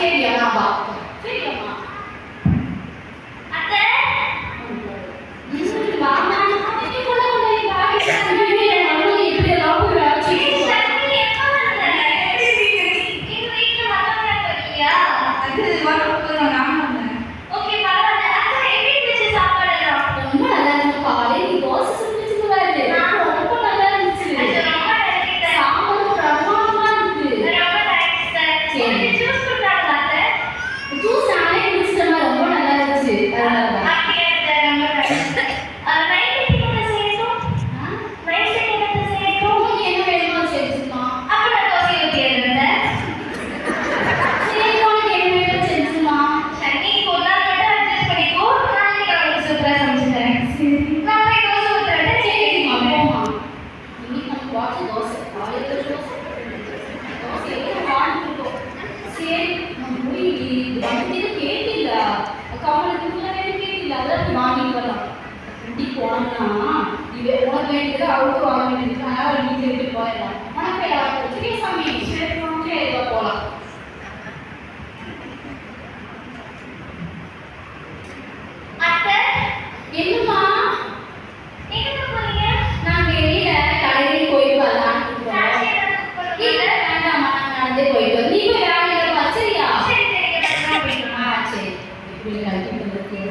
சரியா நான் வா. சரியாம்மா. அத்தை வாமா. நீ கூட கூட நீ பாக்கி நான் இப்படி எல்லாம் ஒரு ஆச்சு. சங்கி எப்ப வந்த? எங்க வீட்ல மத்தவங்க வரலையா? அது வரப்போ நான் வந்தேன். ஓகே பரவாயில்ல. அத்தை எப்படி இருந்துச்சு சாப்பாடெல்லாம்? ரொம்ப நல்லா இருந்துச்சு. காலையில நீ தோசை செஞ்சுட்டு வராது. ரொம்ப நல்லா இருந்துச்சு. அது ரொம்ப நன்றி சார். சாம்பார் பிரமாதமா இருந்துச்சு. ரொம்ப தேங்க்ஸ் சார். சரி. உங்களுக்கு ஜூஸ் கொடுத்தாங்களா அத்தை? ஜூஸ் நானே குடிச்சிட்டேன். ரொம்ப நல்லா இருந்துச்சு. அதனால அப்படியா அத்தை? ரொம்ப தேங்க்ஸ் சார். நைட்டுக்கு என்ன செய்யணும்? நைட்டுக்கு என்ன செய்யணும்? உங்களுக்கு என்ன வேணுமோ செஞ்சுக்கலாம். அப்ப நான் தோசை ஊத்திடுறேன் சார். சரி உனக்கு என்ன வேணுமோ செஞ்சுக்கலாம். சங்கி ஒரு நாள் மட்டும் அட்ஜஸ்ட் பண்ணிக்கோ. நாளைக்கு நான் உங்களுக்கு சூப்பரா சமைச்சு தரேன். நான் போய் தோசை ஊத்துறேன். சரிம்மா போம்மா. இன்னைக்கு நமக்கு வாட்சி தோசை. காலையில தோசை. தோசை எல்லாம் வாங்கிட்டுருக்கோம். சரி நம்ம போய் வண்டி கேட்டில்ல. கவலை வேணும் கேட்டில்ல. அதான் வாங்கிட்டு வரலாம். வண்டி போனோம்னா இவே உனக்கு வேண்டியது அவருக்கு வாங்க வேண்டியது. அதனால நீ கேட்டு போயிடலாம். உனக்கு சரி சாமி. சரி போகலாம். அத்தை என்னம்மா எங்க போறீங்க? நான் வெளியில கடையில் போயிட்டு வரலான்னு டாக்ஸி இருக்கோம். ஏதாவது புக் பண்ணுங்க. இல்ல வேண்டாம்மா நான் நடந்தே போயிட்டு வரேன். நீ போய் வேலையில வா சரியா? சரி சரிங்க பத்திரமா போயிட்டு வாங்க. சரி இப்படி கழிட்டு வந்துருக்கு.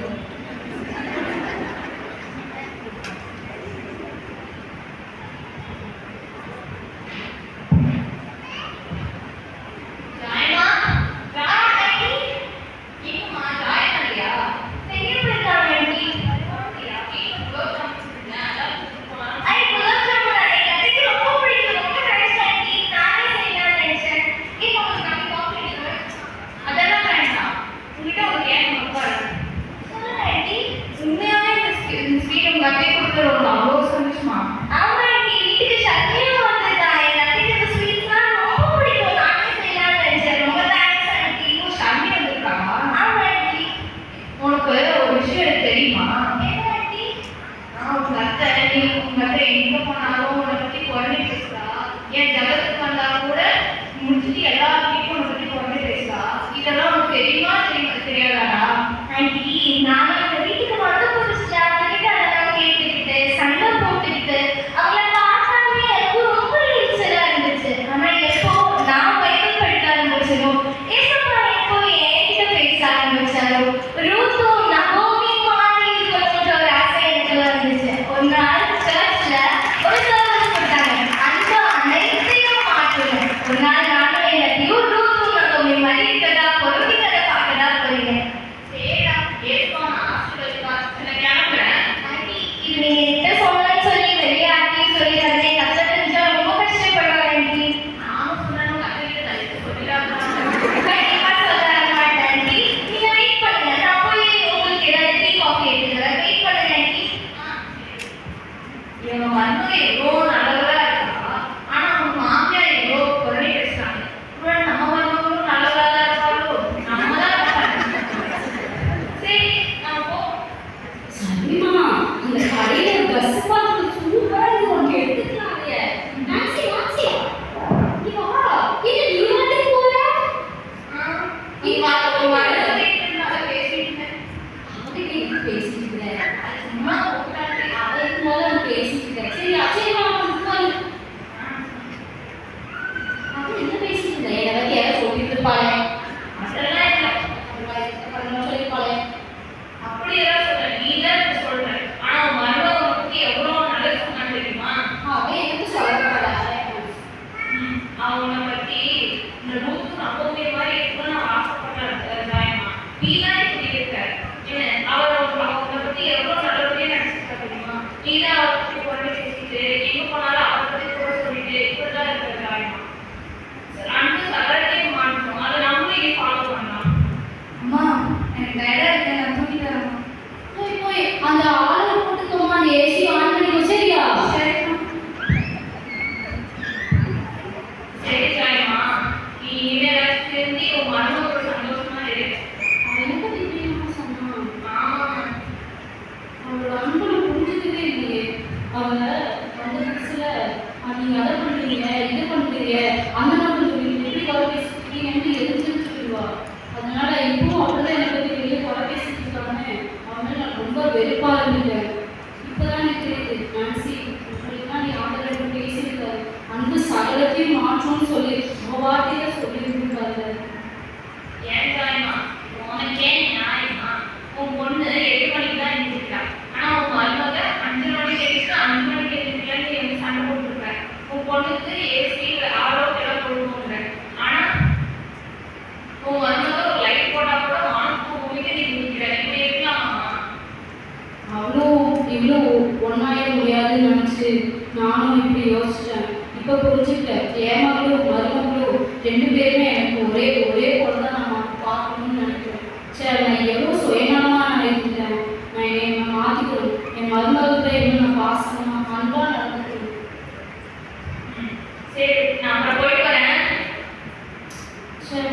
சரி,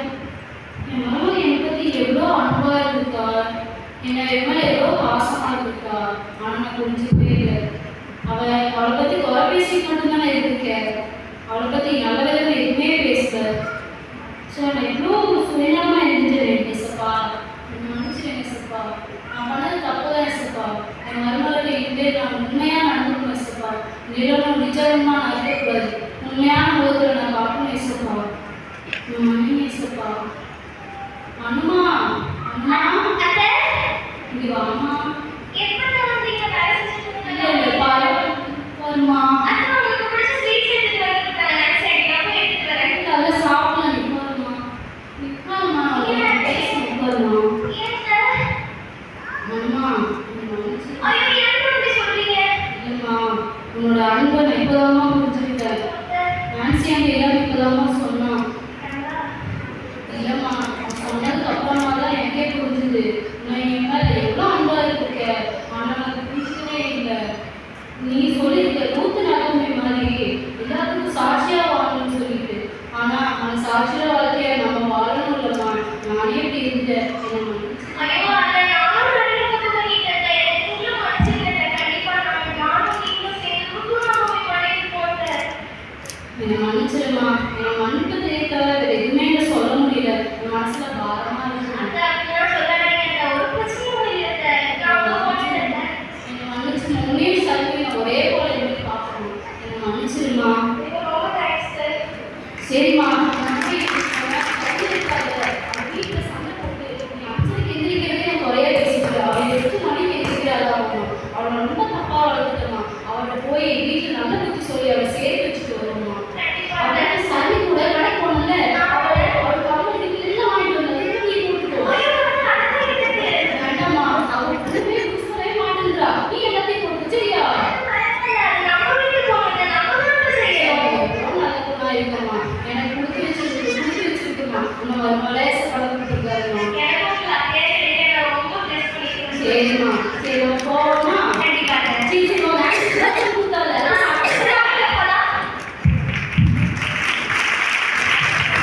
என் மருமக என்னை பத்தி எவ்வளோ அன்பா இருக்கா, என்னை என் மேல எவ்வளோ பாசமா இருக்கா. ஆனா நான் புரிஞ்சுக்கவே இல்லை. அவளை பத்தி குறை பேசிட்டு மட்டும்தான் நான் இருக்கேன். அவளை பத்தி நல்ல விதமா எதுவுமே பேசல. சரி, நான் எவ்வளோ சுயநலமா இருந்துட்டேன் ஏசப்பா. மன்னிச்சிடுங்க ஏசப்பா. நான் பண்ணது தப்பு தான் ஏசப்பா. என் மருமகளுக்கு இனிமே நான் உண்மையா நடந்துக்கணும் ஏசப்பா. நிஜமா நான் இருக்கக்கூடாது. உண்மையான முகத்துல நான் பார்க்கணும் ஏசப்பா. மன்னிங்க ஏசப்பா. அம்மா அம்மா அத்தை, இங்க வாம்மா. எப்ப வந்தீங்க? வேலை செஞ்சுட்டு இல்ல இல்ல பாரு பாருமா. அத்தை, உங்களுக்கு பிடிச்ச ஸ்வீட்ஸ் எடுத்துட்டு வந்துருக்காங்க. சரி, நான் போய் எடுத்துட்டு வரேன். அதெல்லாம் சாப்பிடலாம். நீ பாருமா. நிக்காமா பாருமா. ஏன் சார்? அம்மா மன்னிச்சு. ஐயோ, ஏன் அப்படி சொல்றீங்க? இல்லம்மா, உன்னோட அன்பை நான் இப்போதாம்மா புரிஞ்சுக்கிட்டேன். நான்சி அங்கே எல்லாம் இப்போதாம்மா சொன்னான். இல்லைம்மா, நான் சொன்னதுக்கு அப்புறமா தான் எனக்கே புரிஞ்சுது. நான் என் மேலே எவ்வளோ அன்பா இருக்க. ஆனால் நான் புரிஞ்சுக்கவே இல்லை. நீ சொல்லியிருக்க 140 மாதிரி எல்லாத்துக்கும் சாட்சியா வாழணும்னு சொல்லிட்டு. ஆனால் அந்த சாட்சியா வாழ்க்கைய நம்ம வாழணும் இல்லைம்மா. நானே இப்படி இருந்தேன். என்ன மன்னிச்சு. ஐயோ, அத்தை, நானும் ரெண்டு தப்பு பண்ணிட்டேன். எனக்கு உள்ள மன்னிச்சிருக்கேன். கண்டிப்பா நானும் நீங்களும் சேர்ந்து போய் பண்ணிட்டு போட்டேன். என்னை மன்னிச்சிடுமா. என்னை மன்னிப்பதே தவிர வேறு எதுவுமே என்ன சொல்ல முடியல. என் மனசுல பாரமா இருக்கு. அத்தை, அப்படிலாம் சொல்லாதீங்க அத்தை. ஒரு பிரச்சனையும் இல்லை அத்தை. நான் உங்க போனேன் அத்தை. என்னை மன்னிச்சு உன்னையும் சல்வியும் ஒரே போல எப்படி பார்க்கணும். என்னை மன்னிச்சிடுமா. எனக்கு ரொம்ப தேங்க்ஸ் சார். சரிம்மா, நன்றி. வீட்டில் சண்டை போட்டு நீ அச்சனுக்கு எந்திரிக்கிறதே நான் குறைய பேசிக்கிறேன். அவளை 8 மணிக்கு எந்திரிக்கிறாளா ஆகணும். அவளை ரொம்ப தப்பாக வளர்த்துட்டேம்மா. அவளை போய் வீட்டில் நல்ல புத்தி சொல்லி அவளை சேர்த்து வச்சுட்டு வருவோம்மா. கண்டிப்பா அத்தை. அவளுக்கு சளி கூட கடைக்கு போனல அவளுக்கு அவங்களுக்கு எல்லாம் வாங்கிட்டு வந்தது நீ கொடுத்துக்கோ. ஐயோ, அத்தை, அத்தை இருக்குது. வேண்டாம்மா, அவள் ஒன்றுமே யூஸ் பண்ணவே மாட்டேன்றா. நீ எல்லாத்தையும் கொடுத்து சரியா? நம்ம வீட்டுக்கு போங்க. நம்ம தான் செய்யணும். நல்ல பொண்ணா இருக்கம்மா. எனக்கு கொடுத்து வச்சிருக்குமா. நம்ம லேச பழம் கொடுத்துருக்காருமா. எனக்கு அத்தையே தெரியல. ரொம்ப மிஸ் பண்ணிக்கிறேன். சரிம்மா.